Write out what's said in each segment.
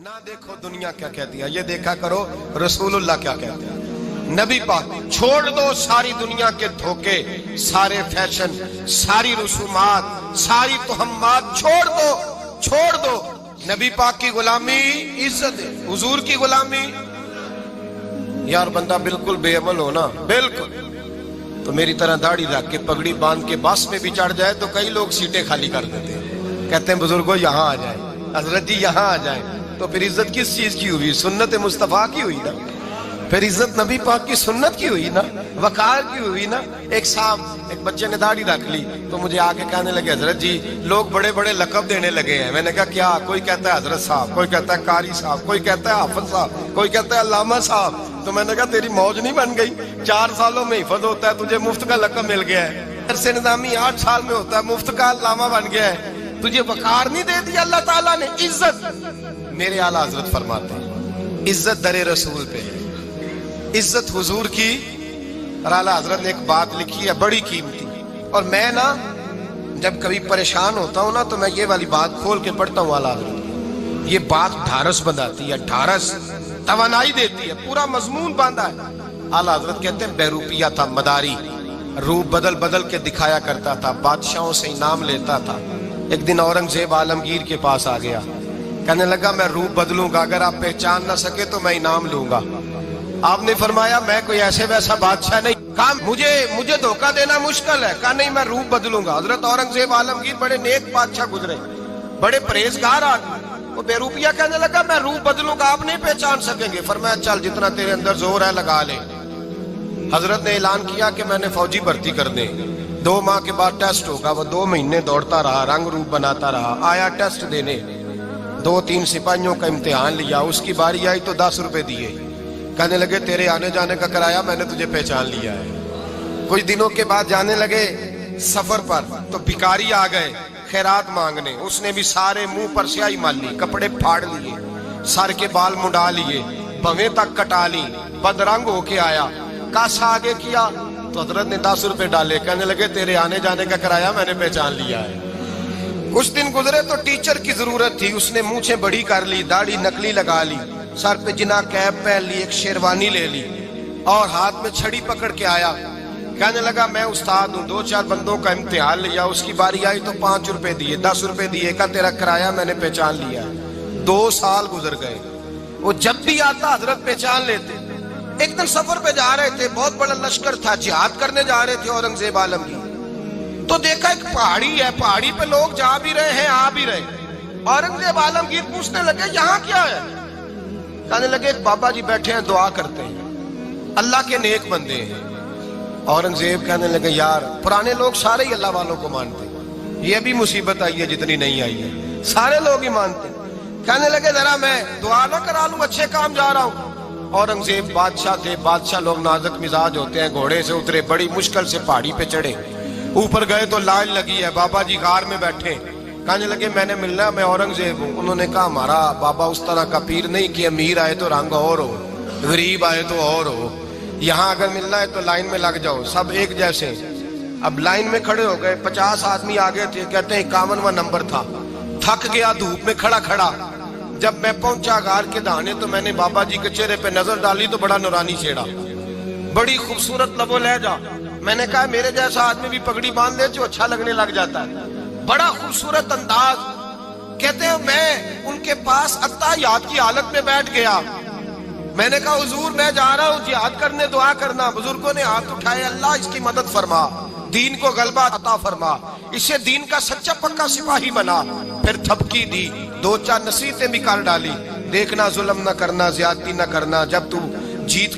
ना देखो दुनिया क्या कहती है, ये देखा करो रसूलुल्लाह क्या कहते हैं। नबी पाक छोड़ दो सारी दुनिया के धोखे, सारे फैशन, सारी रसूमात, सारी तोहम्मात छोड़ दो। नबी पाक की गुलामी इज्जत है, हुजूर की गुलामी। यार बंदा बिल्कुल बेअमल हो ना, बिल्कुल तो मेरी तरह दाढ़ी रख के पगड़ी बांध के बस में भी चढ़ जाए तो कई लोग सीटें खाली कर देते हैं, कहते हैं बुजुर्गों यहाँ आ जाए, हजरत जी यहाँ आ जाए। तो फिर इज्जत किस चीज की हुई? सुन्नत मुस्तफा की हुई ना, फिर इज्जत नबी पाक की सुन्नत की हुई ना, वकार की हुई ना। एक साहब, एक बच्चे ने दाढ़ी रख ली तो मुझे आके कहने लगे हजरत जी लोग बड़े बड़े लकब देने लगे हैं। मैंने कहा क्या? कोई कहता है हजरत साहब, कोई कहता है कारी साहब, कोई कहता है हाफिज साहब, कोई कहता है अल्लामा साहब। तो मैंने कहा तेरी मौज नहीं बन गई? 4 सालों में हिफज होता है, तुझे मुफ्त का लकब मिल गया है। अरसे निजामी 8 साल में होता है, मुफ्त का अल्लामा बन गया है। तुझे वकार नहीं दे दिया अल्लाह ताला ने, इज्जत। मेरे आला हजरत फरमाते हैं इज्जत दरे रसूल पे है, इज्जत हुजूर की। और आला हजरत ने एक बात लिखी है बड़ी कीमती, और मैं ना जब कभी परेशान होता हूं ना तो मैं ये वाली बात खोल के पढ़ता हूँ। आला हजरत ये बात ढारस बनाती है, ढारस तवानाई देती है, पूरा मजमून बांधा है। आला हजरत कहते हैं बेरूपिया था मदारी, रूप बदल बदल के दिखाया करता था, बादशाहों से इनाम लेता था। एक दिन औरंगजेब आलमगीर के पास आ गया, कहने लगा मैं रूप बदलूंगा, अगर आप पहचान ना सके तो मैं इनाम लूंगा। आपने फरमाया मैं कोई ऐसे वैसा बादशाह नहीं, कहा मुझे धोखा देना मुश्किल है, कहा नहीं मैं रूप बदलूंगा। हजरत औरंगजेब आलमगीर बड़े नेक बादशाह गुजरे, बड़े परहेजगार आदमी। वो बेरूपिया कहने लगा मैं रूप बदलूंगा, आप नहीं पहचान सकेंगे। फरमाया चल जितना तेरे अंदर जोर है लगा ले। हजरत ने ऐलान किया कि मैंने फौजी भर्ती कर दे, 2 माह के बाद टेस्ट होगा। वो 2 महीने दौड़ता रहा, रंग रूप बनाता रहा, आया टेस्ट देने, 2-3 सिपाहियों का इम्तिहान लिया। उसकी बारी आई तो 10 रुपए दिए, कहने लगे तेरे आने जाने का किराया मैंने तुझे पहचान लिया है। कुछ दिनों के बाद जाने लगे सफर पर तो भिखारी आ गए खैरात मांगने। उसने भी सारे मुंह पर स्याही मार ली, कपड़े फाड़ लिए, सर के बाल मुंडा लिए, भवें तक कटा ली, बदरंग होके आया। कासा आगे किया तो हजरत ने 10 रुपए डाले, कहने लगे तेरे आने जाने का किराया मैंने पहचान लिया है। कुछ दिन गुजरे तो टीचर की जरूरत थी, उसने मूछें बड़ी कर ली, दाढ़ी नकली लगा ली, सर पे जिना कैप पहन ली, एक शेरवानी ले ली और हाथ में छड़ी पकड़ के आया। कहने लगा मैं उस्ताद हूँ, 2-4 बंदों का इम्तिहान लिया, उसकी बारी आई तो 5 रुपए दिए, 10 रुपए दिए, का तेरा किराया मैंने पहचान लिया। 2 साल गुजर गए, वो जब भी आता हजरत पहचान लेते। एक दिन सफर पे जा रहे थे, बहुत बड़ा लश्कर था, जिहाद करने जा रहे थे औरंगजेब आलमगीर। तो देखा एक पहाड़ी है, पहाड़ी पे लोग जा भी रहे हैं आ भी रहे। औरंगजेब आलमगीर पूछने लगे यहाँ क्या है? कहने लगे एक बाबा जी बैठे हैं दुआ करते हैं, अल्लाह के नेक बंदे हैं। औरंगजेब कहने लगे यार पुराने लोग सारे ही अल्लाह वालों को मानते, ये भी मुसीबत आई है जितनी नहीं आई है, सारे लोग ही मानते। कहने लगे जरा मैं दुआ ना करा लूं, अच्छे काम जा रहा हूं। औरंगजेब बादशाह थे, बादशाह लोग नाजुक मिजाज होते हैं। घोड़े से उतरे, बड़ी मुश्किल से पहाड़ी पे चढ़े, ऊपर गए तो लाइन लगी है, बाबा जी गार में बैठे। कहने लगे मैंने मिलना, मैं औरंगजेब हूँ। उन्होंने कहा हमारा बाबा उस तरह का पीर नहीं कि अमीर आए तो रंग और हो, गरीब आए तो और हो, यहाँ अगर मिलना है तो लाइन में लग जाओ, सब एक जैसे। अब लाइन में खड़े हो गए, 50 आदमी आगे थे, कहते हैं 51वां नंबर था। थक गया धूप में खड़ा खड़ा। जब मैं पहुंचा गार के दाने तो मैंने बाबा जी के चेहरे पे नजर डाली तो बड़ा नूरानी चेहरा, बड़ी खूबसूरत लबो लहजा। मैंने कहा मेरे जैसा आदमी भी पगड़ी बांध ले जो अच्छा लगने लग जाता है, बड़ा खूबसूरत अंदाज। कहते हैं मैं उनके पास अत्ताहियात की हालत में बैठ गया। मैंने कहा हुजूर मैं जा रहा हूँ जिहाद करने, दुआ करना। बुजुर्गों ने हाथ उठाए, अल्लाह इसकी मदद फरमा, दीन को गलबा अता फरमा, इससे दीन का सच्चा पक्का सिपाही बना। फिर थपकी दी, 2-4 नसीहतें भी कर डाली, देखना जुल्म न करना, ज्यादती न करना, जब तू जीत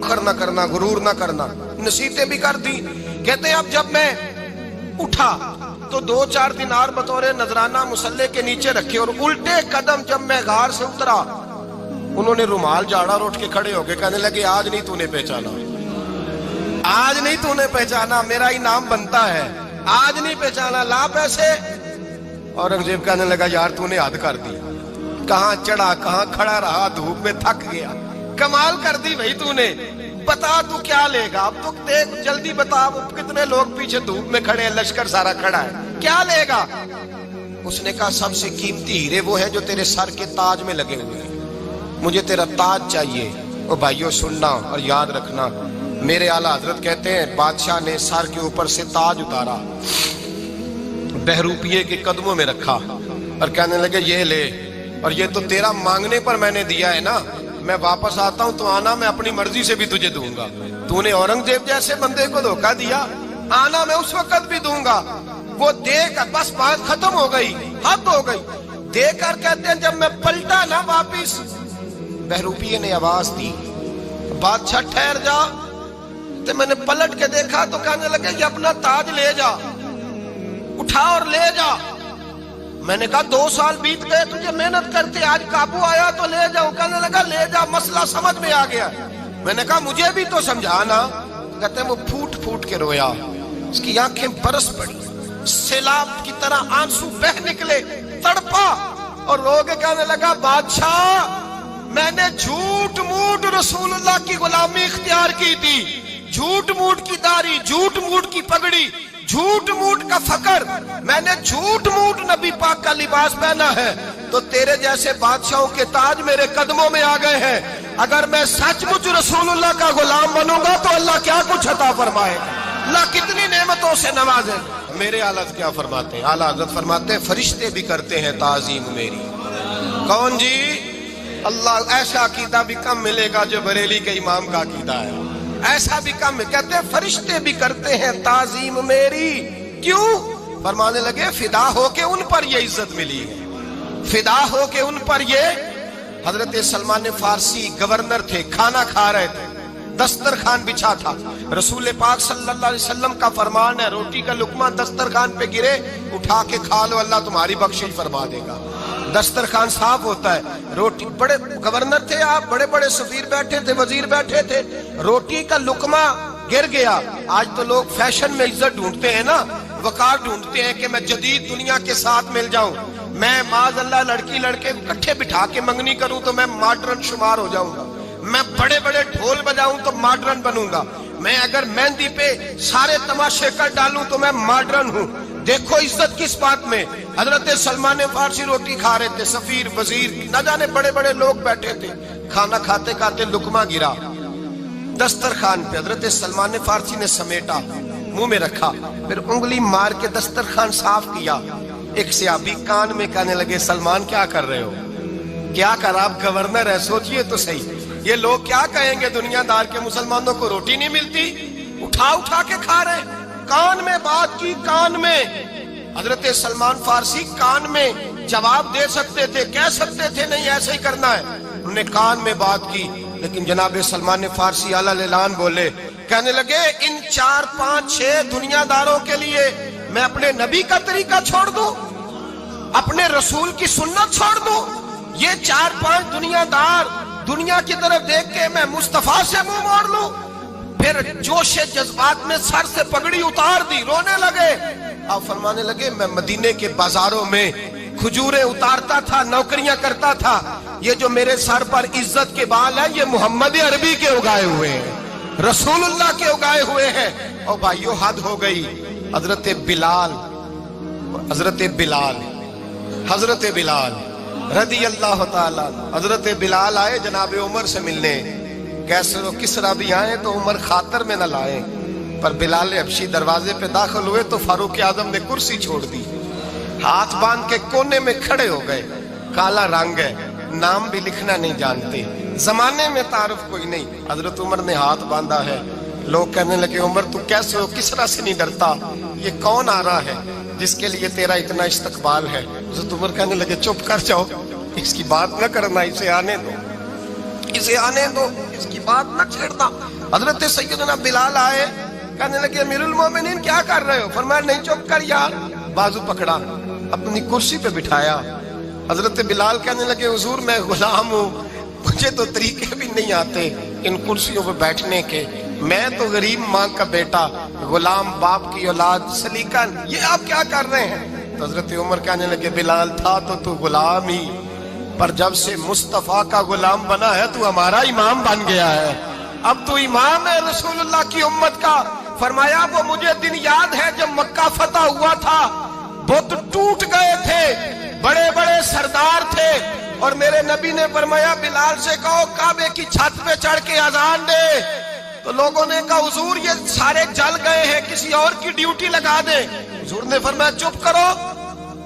कर न करना, गुरूर न करना, नसीहतें भी कर दी। कहते हैं अब जब मैं उठा तो 2-4 दिनार बतौरे नजराना मुसल्ले के नीचे रखे, और उल्टे कदम जब मैं गार से उतरा उन्होंने रुमाल झाड़ा और उठ के खड़े हो गए। कहने लगे आज नहीं तूने पहचाना, आज नहीं तूने पहचाना, मेरा इनाम बनता है, आज नहीं पहचाना, ला पैसे। औरंगजेब कहने लगा यार तूने हद कर दी, कहां चढ़ा कहां खड़ा रहा, धूप में थक गया, कमाल कर दी भाई तूने। बता तू क्या लेगा, अब तो देख जल्दी बता, कितने लोग पीछे धूप में खड़े हैं, लश्कर सारा खड़ा है, क्या लेगा? اس نے کہا سب سے قیمتی ہیرے وہ ہیں جو تیرے سر کے تاج میں لگے ہوئے ہیں، مجھے تیرا تاج چاہیے۔ او بھائیو سننا اور یاد رکھنا، میرے اعلیٰ حضرت کہتے ہیں بادشاہ نے سر کے اوپر سے تاج اتارا، بہروپیے کے قدموں میں رکھا اور کہنے لگے یہ لے، اور یہ تو تیرا مانگنے پر میں نے دیا ہے نا، میں واپس آتا ہوں تو آنا میں اپنی مرضی سے بھی تجھے دوں گا۔ تو نے اورنگزیب جیسے بندے کو دھوکہ دیا، آنا میں اس وقت بھی دوں گا۔ وہ دے کر بس بات ختم ہو گئی، حد ہو گئی۔ دے کر کہتے ہیں جب میں پلٹا نا واپس، بہروپیے نے آواز دی بادشاہ ٹھہر جا، تو میں نے پلٹ کے دیکھا تو کہنے لگے یہ اپنا تاج لے جا، اٹھا اور لے جا۔ میں نے کہا 2 سال بیت گئے تجھے محنت کرتے، آج قابو آیا تو لے جاؤ۔ کہنے لگا لے جا، مسئلہ سمجھ میں آ گیا۔ میں نے کہا مجھے بھی تو سمجھانا۔ کہتے ہیں وہ پھوٹ پھوٹ کے رویا، اس کی آنکھیں برس پڑی، سیلاب کی طرح آنسو بہ نکلے، تڑپا اور رو کے کہنے لگا بادشاہ میں نے جھوٹ موٹ رسول اللہ کی غلامی اختیار کی تھی، جھوٹ موٹ کی داڑھی، جھوٹ موٹ کی پگڑی، جھوٹ موٹ کا فقر، میں نے جھوٹ موٹ نبی پاک کا لباس پہنا ہے، تو تیرے جیسے بادشاہوں کے تاج میرے قدموں میں آ گئے ہیں۔ اگر میں سچ مچ رسول اللہ کا غلام بنوں گا تو اللہ کیا کچھ عطا فرمائے گا، اللہ کتنی نعمتوں سے نوازے۔ میرے اعلیٰ حضرت کیا فرماتے ہیں؟ اعلیٰ حضرت فرماتے ہیں فرشتے بھی کرتے ہیں تعظیم میری۔ کون جی؟ اللہ ایسا عقیدہ بھی کم ملے گا جو بریلی کے امام کا عقیدہ ہے، ایسا بھی کم۔ کہتے ہیں فرشتے بھی کرتے ہیں تعظیم میری، کیوں؟ فرمانے لگے فدا ہو کے ان پر یہ عزت ملی ہے، فدا ہو کے ان پر یہ۔ حضرت سلمان فارسی گورنر تھے، کھانا کھا رہے تھے، دسترخوان بچھا تھا، رسول پاک صلی اللہ علیہ وسلم کا فرمان ہے روٹی کا لقمہ دسترخوان پہ گرے اٹھا کے کھا لو، اللہ تمہاری بخشش فرما دے گا۔ دسترخوان صاف ہوتا ہے، روٹی، بڑے گورنر تھے آپ، بڑے بڑے سفیر بیٹھے تھے، وزیر بیٹھے تھے، روٹی کا لقمہ گر گیا۔ آج تو لوگ فیشن میں عزت ڈھونڈتے ہیں نا، وقار ڈھونڈتے ہیں کہ میں جدید دنیا کے ساتھ مل جاؤں، میں معاذ اللہ لڑکی لڑکے اکٹھے بٹھا کے منگنی کروں تو میں ماڈرن شمار ہو جاؤں گا، میں بڑے بڑے ڈھول بجاؤں تو ماڈرن بنوں گا، میں اگر مہندی پہ سارے تماشے کر ڈالوں تو میں ماڈرن ہوں۔ دیکھو عزت کس بات میں۔ حضرت سلمان فارسی روٹی کھا رہے تھے، سفیر وزیر نہ جانے بڑے بڑے لوگ بیٹھے تھے، کھانا کھاتے کھاتے لقمہ گرا دسترخوان پہ، حضرت سلمان فارسی نے سمیٹا، منہ میں رکھا، پھر انگلی مار کے دسترخوان صاف کیا۔ ایک صحابی کان میں کہنے لگے سلمان کیا کر رہے ہو، کیا کر، آپ گورنر ہے، سوچئے تو صحیح، یہ لوگ کیا کہیں گے دنیا دار کے مسلمانوں کو روٹی نہیں ملتی، اٹھا اٹھا کے کھا رہے۔ کان میں بات کی، کان میں۔ حضرت سلمان فارسی کان میں جواب دے سکتے تھے، کہہ سکتے تھے نہیں ایسے ہی کرنا ہے، انہوں نے کان میں بات کی، لیکن جناب سلمان فارسی اعلیٰ اعلان بولے، کہنے لگے ان 4 5 6 دنیا داروں کے لیے میں اپنے نبی کا طریقہ چھوڑ دوں، اپنے رسول کی سنت چھوڑ دوں؟ یہ 4 5 دنیا دار دنیا کی طرف دیکھ کے میں مصطفیٰ سے منہ موڑ لوں؟ پھر جوش جذبات میں سر سے پگڑی اتار دی، رونے لگے۔ آپ فرمانے لگے میں مدینے کے بازاروں میں کھجوریں اتارتا تھا، نوکریاں کرتا تھا، یہ جو میرے سر پر عزت کے بال ہیں یہ محمد عربی کے اگائے ہوئے ہیں، رسول اللہ کے اگائے ہوئے ہیں۔ اور بھائیو حد ہو گئی۔ حضرت بلال رضی اللہ تعالیٰ، حضرت بلال آئے جناب عمر سے ملنے، کیسر و کسرا بھی آئے تو عمر خاطر میں نہ لائے، پر بلال حبشی دروازے پہ داخل ہوئے تو فاروق اعظم نے کرسی چھوڑ دی، ہاتھ باندھ کے کونے میں کھڑے ہو گئے۔ کالا رنگ ہے، نام بھی لکھنا نہیں جانتے، زمانے میں تعارف کوئی نہیں۔ حضرت عمر نے ہاتھ باندھا ہے، لوگ کہنے لگے عمر تو کیسے ہو، کسرا سے نہیں ڈرتا، یہ کون آ رہا ہے جس کے لیے تیرا اتنا استقبال ہے؟ حضرت عمر کہنے لگے چپ کر جاؤ، اس کی بات نہ کرنا، اسے آنے دو، اسے آنے دو، اس کی بات نہ چھیڑنا۔ حضرت سیدنا بلال آئے، کہنے لگے امیر المومنین کیا کر رہے ہو؟ فرمایا نہیں چپ کر یار، بازو پکڑا، اپنی کرسی پہ بٹھایا۔ حضرت بلال کہنے لگے حضور میں غلام ہوں، مجھے تو طریقے بھی نہیں آتے ان کرسیوں پہ بیٹھنے کے، میں تو غریب ماں کا بیٹا، غلام باپ کی اولاد، سلیقہ، یہ آپ کیا کر رہے ہیں؟ تو حضرت عمر کہنے لگے بلال تھا تو غلام ہی، پر جب سے مصطفیٰ کا غلام بنا ہے تو ہمارا امام بن گیا ہے، اب تو امام ہے رسول اللہ کی امت کا۔ فرمایا وہ مجھے دن یاد ہے جب مکہ فتح ہوا تھا، बुत टूट गए थे, बड़े बड़े सरदार थे, और मेरे नबी ने फरमाया बिलाल से कहो काबे की छत पे चढ़ के अजान दे। तो लोगों ने कहा हुजूर ये सारे जल गए हैं, किसी और की ड्यूटी लगा दे। हुजूर ने फरमाया चुप करो,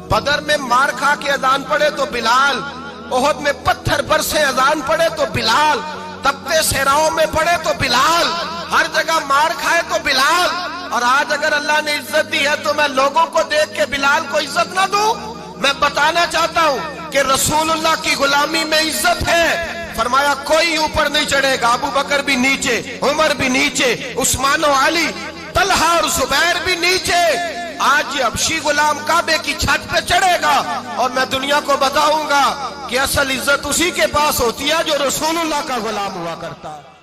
बदर में मार खा के अजान पड़े तो बिलाल, ओहद में पत्थर बरसे अजान पड़े तो बिलाल, तपते सहराओं में पड़े तो बिलाल, हर जगह मार खाए तो बिलाल। और आज अगर अल्लाह ने इज्जत दी है तो मैं लोगों को देख के बिलाल को इज्जत ना दूं? मैं बताना चाहता हूं कि रसूलुल्लाह की गुलामी में इज्जत है। फरमाया कोई ऊपर नहीं चढ़ेगा, अबू बकर भी नीचे, उमर भी नीचे, उस्मान अली, तलहा और जुबैर भी नीचे। आज ये हबशी गुलाम काबे की छत पे चढ़ेगा और मैं दुनिया को बताऊंगा कि असल इज्जत उसी के पास होती है जो रसूलुल्लाह का गुलाम हुआ करता है।